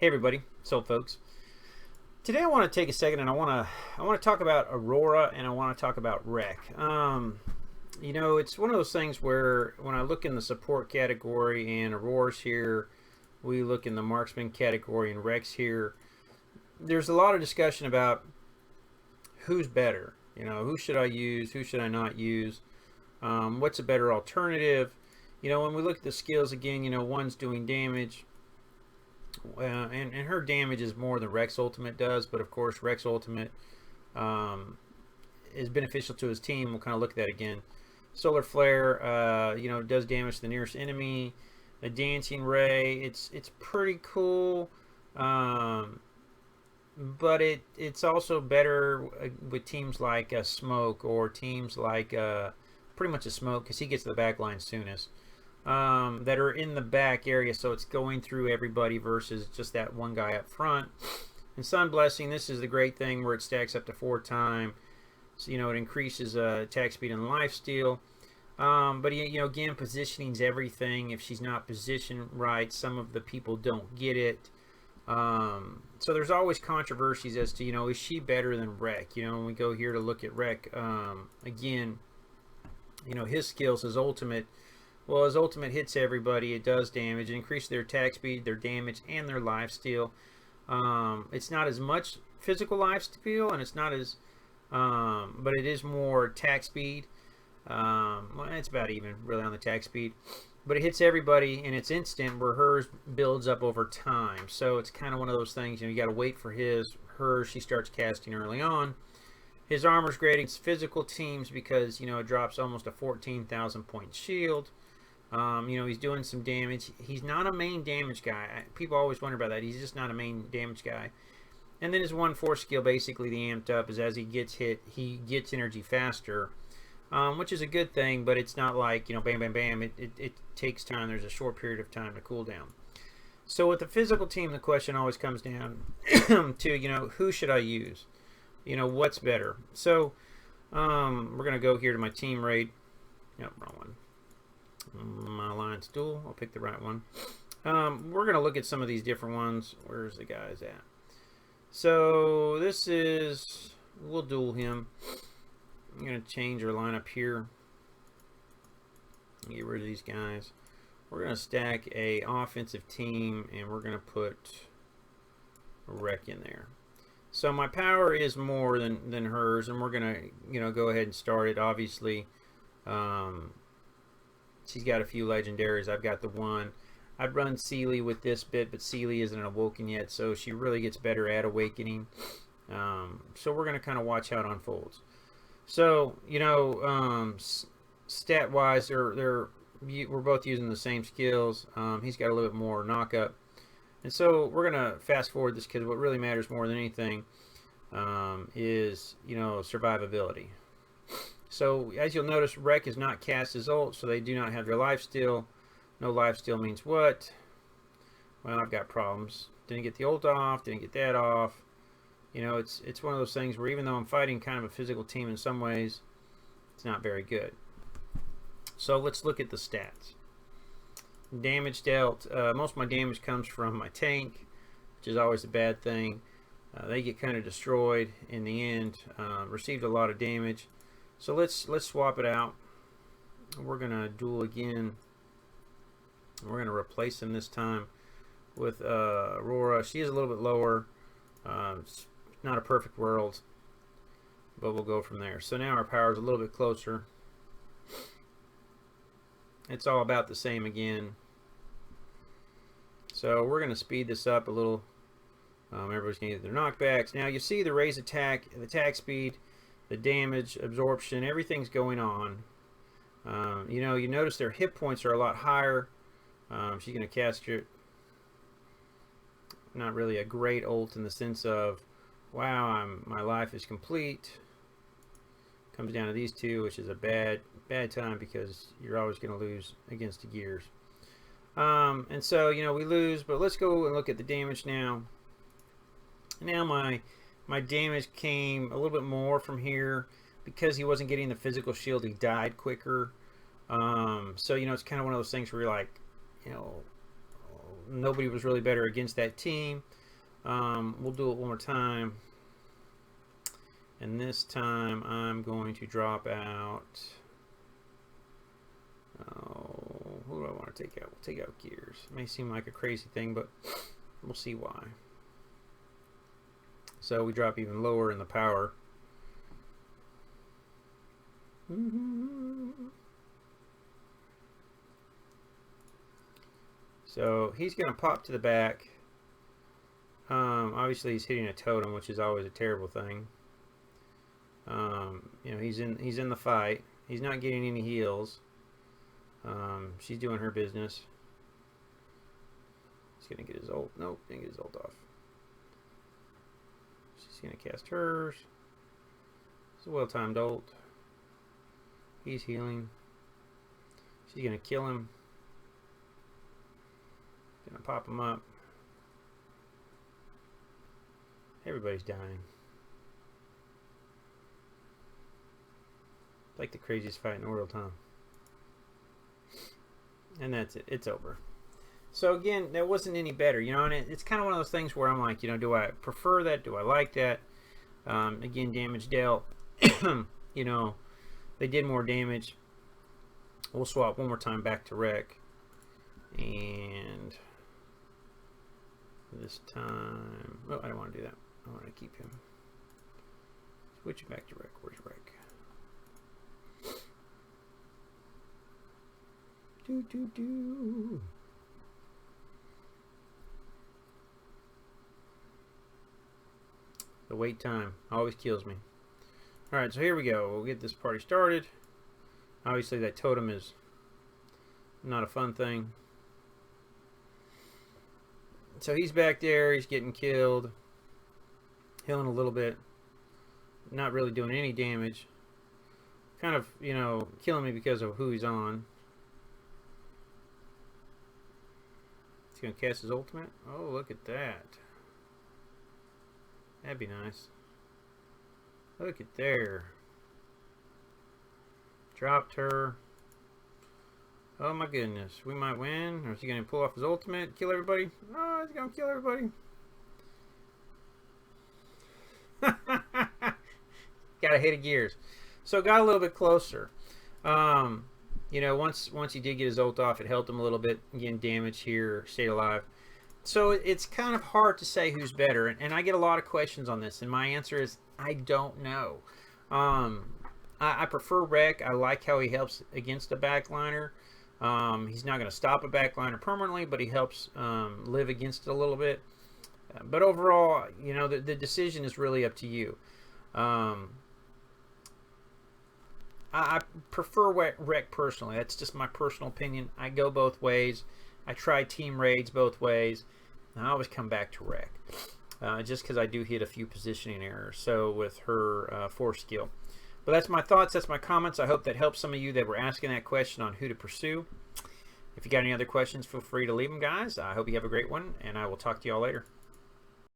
Hey everybody, so folks. Today I want to take a second and I want to talk about Aurora and I want to talk about Wreck. It's one of those things where when I look in the support category and Aurora's here, we look in the marksman category and Wreck's here. There's a lot of discussion about who's better. Who should I use? Who should I not use? What's a better alternative? When we look at the skills again, one's doing damage. And her damage is more than Rex Ultimate does, but of course Rex Ultimate is beneficial to his team. We'll kind of look at that again. Solar Flare, does damage to the nearest enemy. The Dancing Ray, it's pretty cool, but it's also better with teams like Smoke or teams like pretty much a Smoke because he gets to the back line soonest. That are in the back area, so it's going through everybody versus just that one guy up front. And Sun Blessing, this is the great thing where it stacks up to 4 times. So, it increases attack speed and lifesteal. But again, positioning's everything. If she's not positioned right, some of the people don't get it. So there's always controversies as to, is she better than Wreck? When we go here to look at Wreck, again, his skills, his ultimate. Well, his ultimate hits everybody. It does damage. It increases their attack speed, their damage, and their lifesteal. It's not as much physical lifesteal, and it's not as, but it is more attack speed. Well, it's about even, really, on the attack speed. But it hits everybody, and it's instant, where hers builds up over time. So it's kind of one of those things, you got to wait for hers. She starts casting early on. His armor's great against physical teams because, it drops almost a 14,000 point shield. He's doing some damage. He's not a main damage guy. People always wonder about that. He's just not a main damage guy. And then his 1-4 skill, basically the amped up, is as he gets hit, he gets energy faster, which is a good thing, but it's not like, bam, bam, bam. It takes time. There's a short period of time to cool down. So with the physical team, the question always comes down to, who should I use? What's better? So we're going to go here to my team raid. Yep, wrong one. My alliance duel. I'll pick the right one. We're going to look at some of these different ones. Where's the guys at? So this is, we'll duel him. I'm going to change our lineup here. Get rid of these guys. We're going to stack a offensive team and we're going to put a Wreck in there. So my power is more than hers, and we're going to go ahead and start it. Obviously, she's got a few legendaries. I've got the one. I'd run Sealy with this bit, but Sealy isn't awoken yet, so she really gets better at awakening. So we're going to kind of watch how it unfolds. So, stat-wise, we're both using the same skills. He's got a little bit more knock-up. And so we're going to fast forward this because what really matters more than anything is, survivability. So as you'll notice, Wreck is not cast as ult, so they do not have their lifesteal. No lifesteal means what? Well, I've got problems. Didn't get the ult off, didn't get that off. It's one of those things where even though I'm fighting kind of a physical team in some ways, it's not very good. So let's look at the stats. Damage dealt. Most of my damage comes from my tank, which is always a bad thing. They get kind of destroyed in the end. Received a lot of damage. So let's swap it out. We're gonna duel again. We're gonna replace him this time with Aurora. She is a little bit lower. It's not a perfect world, but we'll go from there. So now our power is a little bit closer. It's all about the same again. So we're gonna speed this up a little. Everybody's gonna get their knockbacks. Now you see the raise attack, the attack speed, the damage, absorption, everything's going on. You notice their hit points are a lot higher. She's going to cast it. Not really a great ult in the sense of, wow, my life is complete. Comes down to these two, which is a bad time because you're always going to lose against the gears. And so, we lose, but let's go and look at the damage now. Now my damage came a little bit more from here because he wasn't getting the physical shield. He died quicker. So it's kind of one of those things where you're like, nobody was really better against that team. We'll do it one more time. And this time I'm going to drop out. Oh, who do I want to take out? We'll take out Gears. It may seem like a crazy thing, but we'll see why. So we drop even lower in the power. So he's going to pop to the back. Obviously he's hitting a totem, which is always a terrible thing. You know, he's in the fight. He's not getting any heals. She's doing her business. He's gonna get his ult. Nope, didn't get his ult off. She's gonna cast hers. It's a well-timed ult. He's healing. She's gonna kill him. Gonna pop him up. Everybody's dying. Like the craziest fight in the world, huh? And that's it. It's over. So again, that wasn't any better, you know. And it's kind of one of those things where I'm like, you know, do I prefer that? Do I like that? Again, damage dealt. You know, they did more damage. We'll swap one more time back to Rec, and this time, oh, I don't want to do that. I want to keep him. Switch it back to Rec. Where's Rec? Do. The wait time always kills me. Alright, so here we go. We'll get this party started. Obviously that totem is not a fun thing. So he's back there, he's getting killed. Healing a little bit. Not really doing any damage. Kind of, you know, killing me because of who he's on. He's going to cast his ultimate. Oh, look at that. That'd be nice. Look at there. Dropped her. Oh my goodness. We might win. Or is he going to pull off his ultimate? Kill everybody? No, he's going to kill everybody. Got a hit of Gears. So got a little bit closer. You know, once he did get his ult off, it helped him a little bit. Again, damage here, stayed alive. So it's kind of hard to say who's better, and I get a lot of questions on this, and my answer is I don't know. I prefer Rec. I like how he helps against a backliner. He's not going to stop a backliner permanently, but he helps live against it a little bit. But overall, you know, the decision is really up to you. I prefer Rec personally. That's just my personal opinion. I go both ways. I try team raids both ways. And I always come back to Rec. Just because I do hit a few positioning errors. So with her force skill. But that's my thoughts. That's my comments. I hope that helps some of you that were asking that question on who to pursue. If you got any other questions, feel free to leave them, guys. I hope you have a great one. And I will talk to you all later.